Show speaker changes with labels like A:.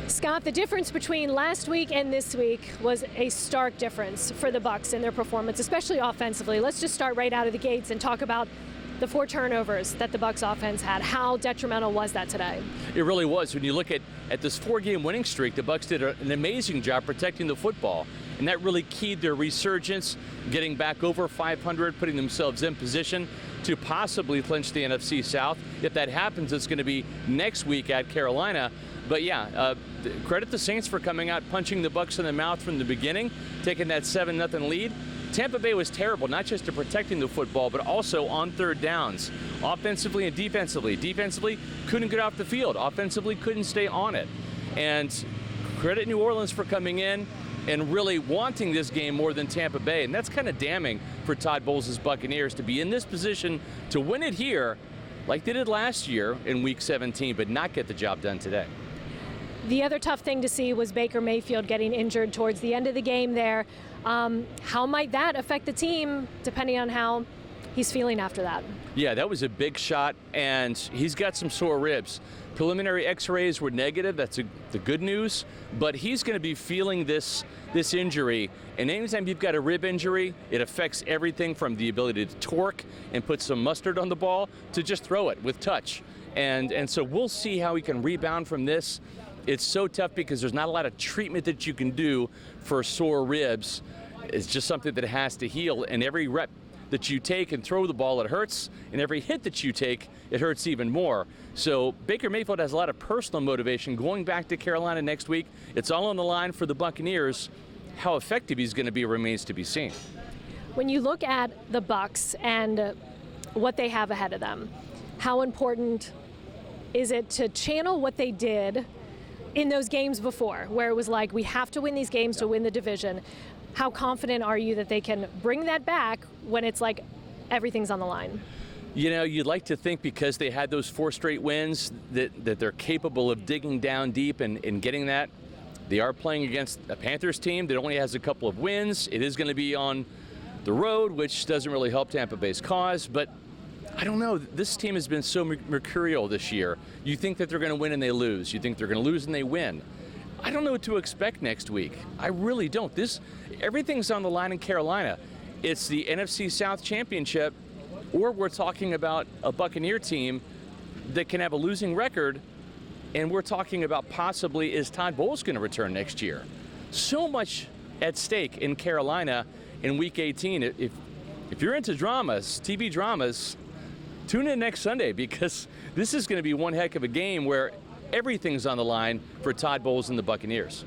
A: Scott, the difference between last week and this week was a stark difference for the Bucs in their performance, especially offensively. Let's just start right out of the gates and talk about the 4 turnovers that the Bucs offense had. How detrimental was that today?
B: It really was. When you look at this 4-game winning streak, the Bucs did an amazing job protecting the football, and that really keyed their resurgence, getting back over 500, putting themselves in position to possibly clinch the NFC South. If that happens, it's going to be next week at Carolina. But yeah, credit the Saints for coming out, punching the Bucs in the mouth from the beginning, taking that 7-0 lead. Tampa Bay was terrible, not just at protecting the football, but also on third downs, offensively and defensively. Defensively, couldn't get off the field. Offensively, couldn't stay on it. And credit New Orleans for coming in and really wanting this game more than Tampa Bay. And that's kind of damning for Todd Bowles' Buccaneers to be in this position to win it here like they did last year in Week 17, but not get the job done today.
A: The other tough thing to see was Baker Mayfield getting injured towards the end of the game there. How might that affect the team depending on how he's feeling after that?
B: Yeah, that was a big shot, and he's got some sore ribs. Preliminary x-rays were negative. That's the good news, but he's going to be feeling this injury. And anytime you've got a rib injury, it affects everything from the ability to torque and put some mustard on the ball to just throw it with touch. And so we'll see how he can rebound from this. It's so tough because there's not a lot of treatment that you can do for sore ribs. It's just something that has to heal, and every rep that you take and throw the ball, it hurts, and every hit that you take, it hurts even more. So Baker Mayfield has a lot of personal motivation going back to Carolina next week. It's all on the line for the Buccaneers. How effective he's going to be remains to be seen.
A: When you look at the Bucs and what they have ahead of them, how important is it to channel what they did in those games before, where it was like, we have to win these games to win the division? How confident are you that they can bring that back when it's like everything's on the line?
B: You know, you'd like to think because they had those 4 straight wins that they're capable of digging down deep and getting that. They are playing against a Panthers team that only has a couple of wins. It is going to be on the road, which doesn't really help Tampa Bay's cause, but I don't know. This team has been so mercurial this year. You think that they're going to win and they lose. You think they're going to lose and they win. I don't know what to expect next week. I really don't. Everything's on the line in Carolina. It's the NFC South Championship, or we're talking about a Buccaneer team that can have a losing record, and we're talking about possibly, is Todd Bowles going to return next year? So much at stake in Carolina in Week 18. If you're into dramas, TV dramas, tune in next Sunday, because this is going to be one heck of a game where everything's on the line for Todd Bowles and the Buccaneers.